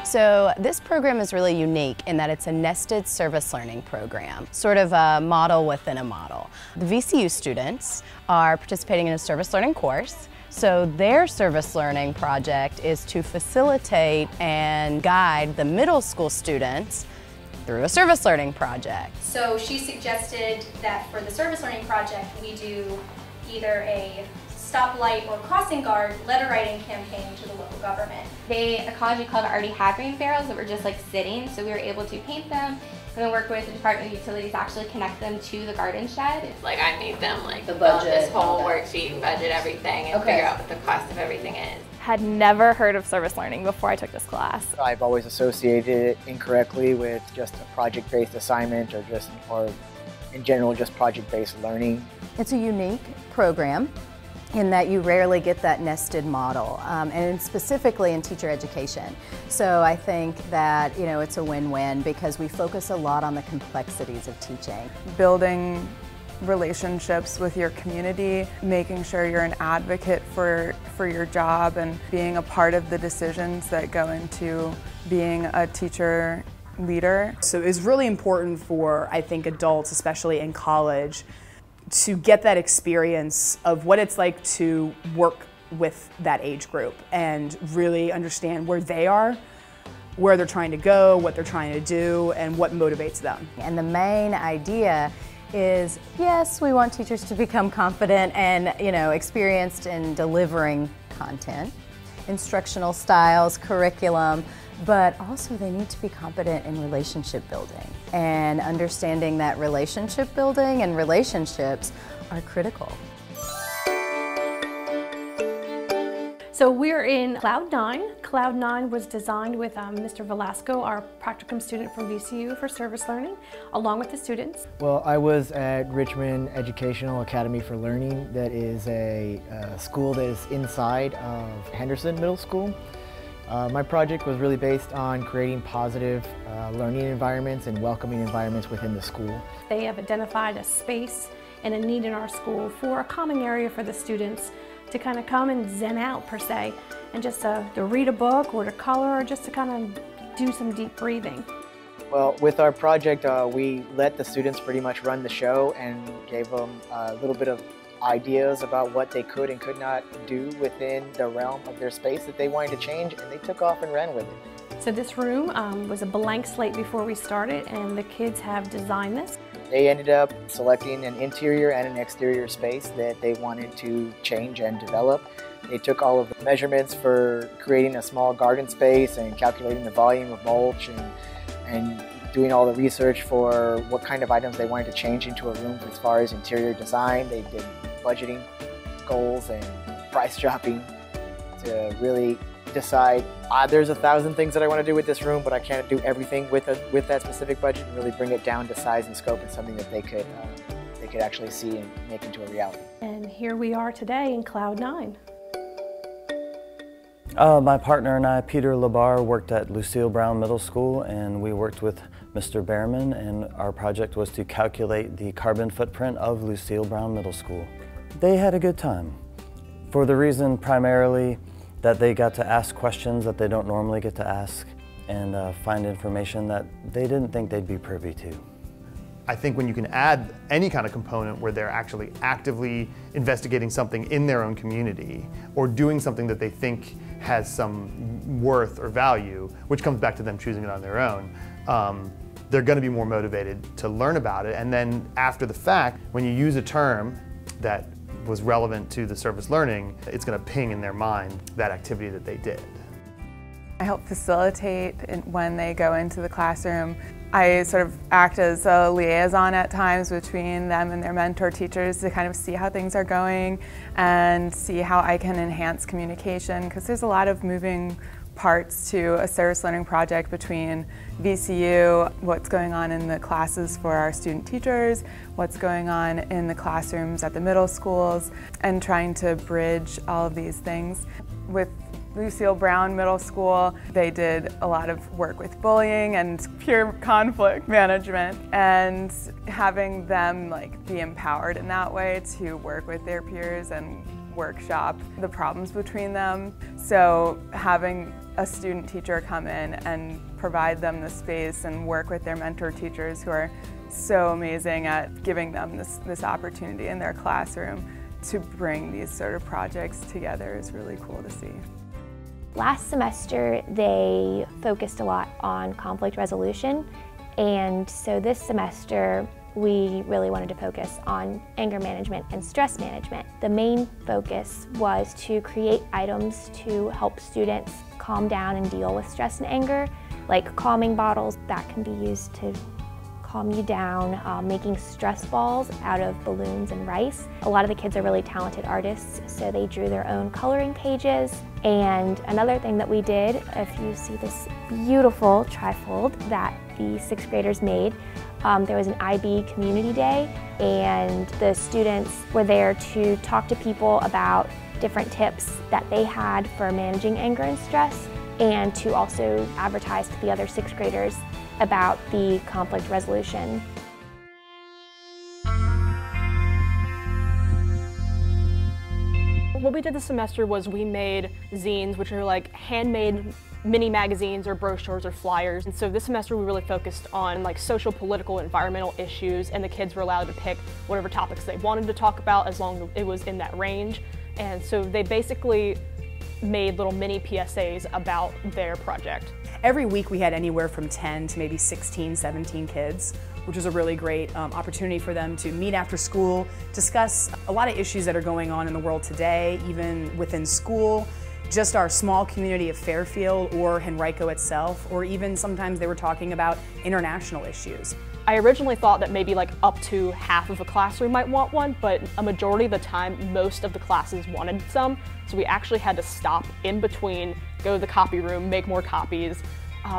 So this program is really unique in that it's a nested service learning program, sort of a model within a model. The VCU students are participating in a service learning course. So their service learning project is to facilitate and guide the middle school students through a service learning project. So she suggested that for the service learning project we do either a stoplight or crossing guard letter writing campaign to the local government. They ecology club already had rain barrels that were just like sitting, so we were able to paint them and then work with the Department of Utilities to actually connect them to the garden shed. Like I made them like the build budget, this whole worksheet, budget everything, and figure out what the cost of everything is. Had never heard of service learning before I took this class. I've always associated it incorrectly with just a project-based assignment or in general just project-based learning. It's a unique program in that you rarely get that nested model, and specifically in teacher education. So I think that it's a win-win because we focus a lot on the complexities of teaching. Building relationships with your community, making sure you're an advocate for your job and being a part of the decisions that go into being a teacher leader. So it's really important for, I think, adults, especially in college, to get that experience of what it's like to work with that age group and really understand where they are, where they're trying to go, what they're trying to do, and what motivates them. And the main idea is, yes, we want teachers to become confident and experienced in delivering content, instructional styles, curriculum, but also they need to be competent in relationship building and understanding that relationship building and relationships are critical. So we're in Cloud 9. Cloud 9 was designed with Mr. Velasco, our Practicum student from VCU for service learning, along with the students. Well, I was at Richmond Educational Academy for Learning. That is a school that is inside of Henderson Middle School. My project was really based on creating positive learning environments and welcoming environments within the school. They have identified a space and a need in our school for a common area for the students to kind of come and zen out per se, and just to read a book or to color or just to kind of do some deep breathing. Well, with our project, we let the students pretty much run the show and gave them a little bit of ideas about what they could and could not do within the realm of their space that they wanted to change, and they took off and ran with it. So this room was a blank slate before we started, and the kids have designed this. They ended up selecting an interior and an exterior space that they wanted to change and develop. They took all of the measurements for creating a small garden space and calculating the volume of mulch and doing all the research for what kind of items they wanted to change into a room as far as interior design. They did budgeting goals and price shopping to really decide, there's 1,000 things that I want to do with this room, but I can't do everything with that specific budget, and really bring it down to size and scope and something that they could actually see and make into a reality. And here we are today in Cloud 9. My partner and I, Peter Labar, worked at Lucille Brown Middle School, and we worked with Mr. Behrman, and our project was to calculate the carbon footprint of Lucille Brown Middle School. They had a good time, for the reason primarily that they got to ask questions that they don't normally get to ask and find information that they didn't think they'd be privy to. I think when you can add any kind of component where they're actually actively investigating something in their own community or doing something that they think has some worth or value, which comes back to them choosing it on their own, they're going to be more motivated to learn about it. And then after the fact, when you use a term that was relevant to the service learning, it's going to ping in their mind that activity that they did. I help facilitate when they go into the classroom. I sort of act as a liaison at times between them and their mentor teachers to kind of see how things are going and see how I can enhance communication, because there's a lot of moving parts to a service learning project between VCU, what's going on in the classes for our student teachers, what's going on in the classrooms at the middle schools, and trying to bridge all of these things. With Lucille Brown Middle School, they did a lot of work with bullying and peer conflict management, and having them be empowered in that way to work with their peers and workshop the problems between them. So having a student teacher come in and provide them the space and work with their mentor teachers who are so amazing at giving them this opportunity in their classroom to bring these sort of projects together is really cool to see. Last semester they focused a lot on conflict resolution, and so this semester we really wanted to focus on anger management and stress management. The main focus was to create items to help students calm down and deal with stress and anger, like calming bottles that can be used to calm you down, making stress balls out of balloons and rice. A lot of the kids are really talented artists, so they drew their own coloring pages. And another thing that we did, if you see this beautiful trifold that the 6th graders made, there was an IB community day, and the students were there to talk to people about different tips that they had for managing anger and stress, and to also advertise to the other 6th graders about the conflict resolution. What we did this semester was we made zines, which are like handmade mini magazines or brochures or flyers. And so this semester we really focused on like social, political, environmental issues, and the kids were allowed to pick whatever topics they wanted to talk about as long as it was in that range. And so they basically made little mini PSAs about their project. Every week we had anywhere from 10 to maybe 16, 17 kids, which was a really great opportunity for them to meet after school, discuss a lot of issues that are going on in the world today, even within school, just our small community of Fairfield or Henrico itself, or even sometimes they were talking about international issues. I originally thought that maybe like up to half of a classroom might want one, but a majority of the time, most of the classes wanted some. So we actually had to stop in between, go to the copy room, make more copies,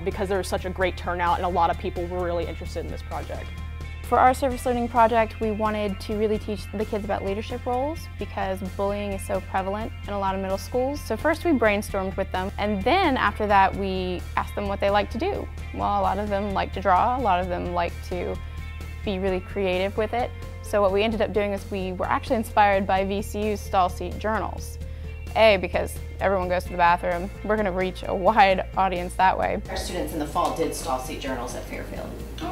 because there was such a great turnout and a lot of people were really interested in this project. For our service learning project, we wanted to really teach the kids about leadership roles because bullying is so prevalent in a lot of middle schools. So first we brainstormed with them, and then after that we asked them what they like to do. Well, a lot of them like to draw, a lot of them like to be really creative with it. So what we ended up doing is we were actually inspired by VCU's stall seat journals. Because everyone goes to the bathroom, we're going to reach a wide audience that way. Our students in the fall did stall seat journals at Fairfield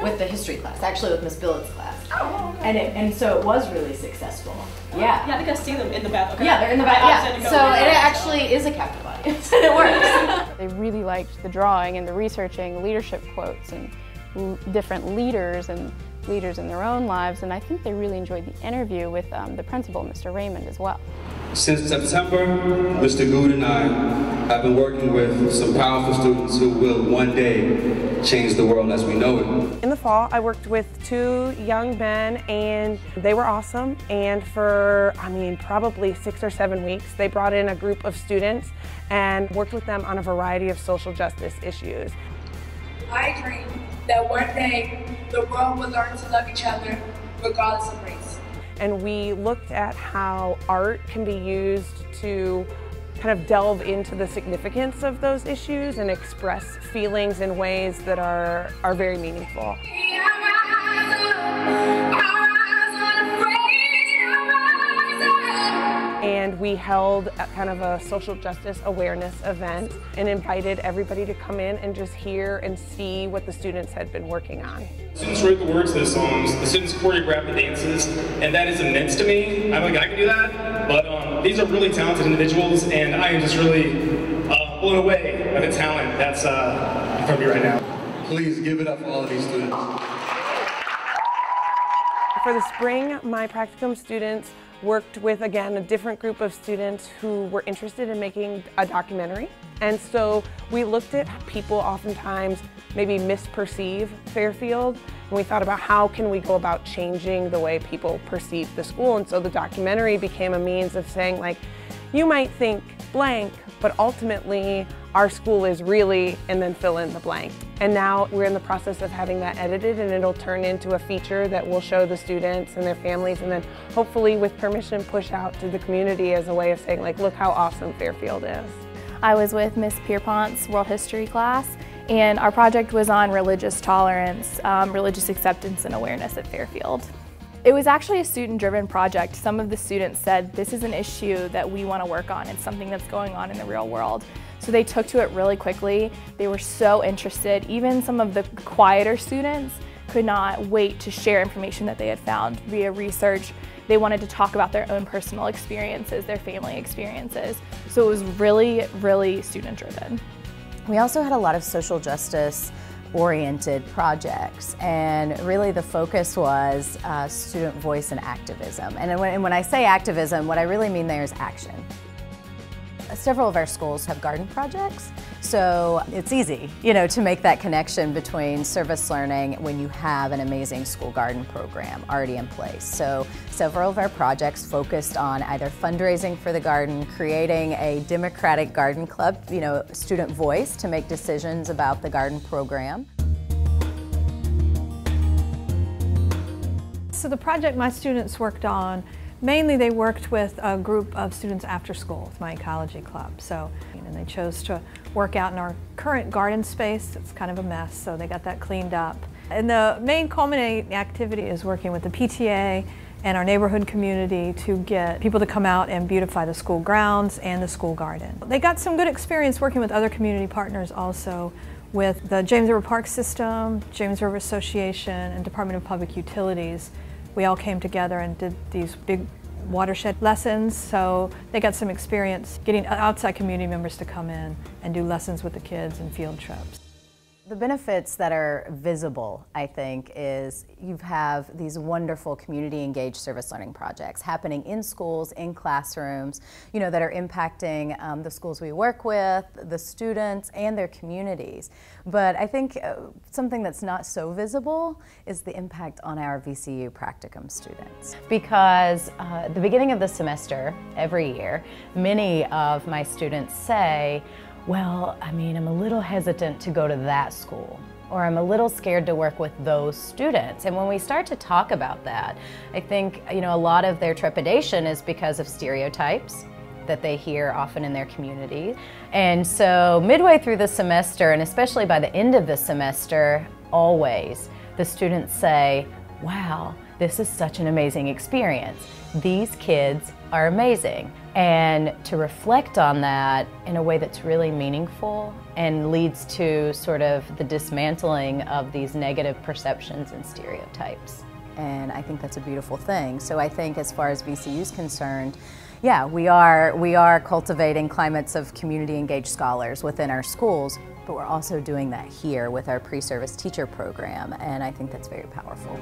with the history class, actually with Miss Billett's class. Oh, okay. And so it was really successful. Yeah. Yeah, I think I see them in the bathroom. Okay. Yeah, they're in the bathroom. Yeah. So it actually is a captive audience, and it works. They really liked the drawing and the researching, leadership quotes and different leaders and leaders in their own lives, and I think they really enjoyed the interview with the principal, Mr. Raymond, as well. Since September, Mr. Good and I have been working with some powerful students who will one day change the world as we know it. In the fall, I worked with 2 young men, and they were awesome. And for, probably 6 or 7 weeks, they brought in a group of students and worked with them on a variety of social justice issues. I dream that one day the world will learn to love each other regardless of race. And we looked at how art can be used to kind of delve into the significance of those issues and express feelings in ways that are very meaningful. And we held kind of a social justice awareness event and invited everybody to come in and just hear and see what the students had been working on. Students wrote the words to the songs, the students choreographed the dances, and that is immense to me. I'm like, I can do that, but these are really talented individuals, and I am just really blown away by the talent that's in front of me right now. Please give it up for all of these students. For the spring, my Practicum students worked with, again, a different group of students who were interested in making a documentary. And so we looked at people oftentimes maybe misperceive Fairfield, and we thought about how can we go about changing the way people perceive the school. And so the documentary became a means of saying, like, you might think blank, but ultimately our school is really, and then fill in the blank. And now we're in the process of having that edited, and it'll turn into a feature that will show the students and their families, and then hopefully with permission push out to the community as a way of saying, like, look how awesome Fairfield is. I was with Miss Pierpont's world history class, and our project was on religious tolerance, religious acceptance and awareness at Fairfield. It was actually a student-driven project. Some of the students said, this is an issue that we want to work on. It's something that's going on in the real world. So they took to it really quickly. They were so interested. Even some of the quieter students could not wait to share information that they had found via research. They wanted to talk about their own personal experiences, their family experiences. So it was really, really student-driven. We also had a lot of social justice oriented projects, and really the focus was student voice and activism. And when I say activism, what I really mean there is action. Several of our schools have garden projects, so it's easy, to make that connection between service learning when you have an amazing school garden program already in place. So several of our projects focused on either fundraising for the garden, creating a democratic garden club, student voice to make decisions about the garden program. So the project my students worked on, mainly they worked with a group of students after school with my ecology club. And they chose to work out in our current garden space. It's kind of a mess, so they got that cleaned up. And the main culminating activity is working with the PTA and our neighborhood community to get people to come out and beautify the school grounds and the school garden. They got some good experience working with other community partners also, with the James River Park System, James River Association, and Department of Public Utilities. We all came together and did these big watershed lessons, so they got some experience getting outside community members to come in and do lessons with the kids and field trips. The benefits that are visible, I think, is you have these wonderful community engaged service learning projects happening in schools, in classrooms, that are impacting the schools we work with, the students, and their communities. But I think something that's not so visible is the impact on our VCU Practicum students. Because at the beginning of the semester, every year, many of my students say, well, I'm a little hesitant to go to that school, or I'm a little scared to work with those students. And when we start to talk about that, I think, a lot of their trepidation is because of stereotypes that they hear often in their community. And so midway through the semester, and especially by the end of the semester, always, the students say, wow, this is such an amazing experience. These kids are amazing. And to reflect on that in a way that's really meaningful and leads to sort of the dismantling of these negative perceptions and stereotypes. And I think that's a beautiful thing. So I think as far as VCU is concerned, yeah, we are cultivating climates of community engaged scholars within our schools, but we're also doing that here with our pre-service teacher program, and I think that's very powerful.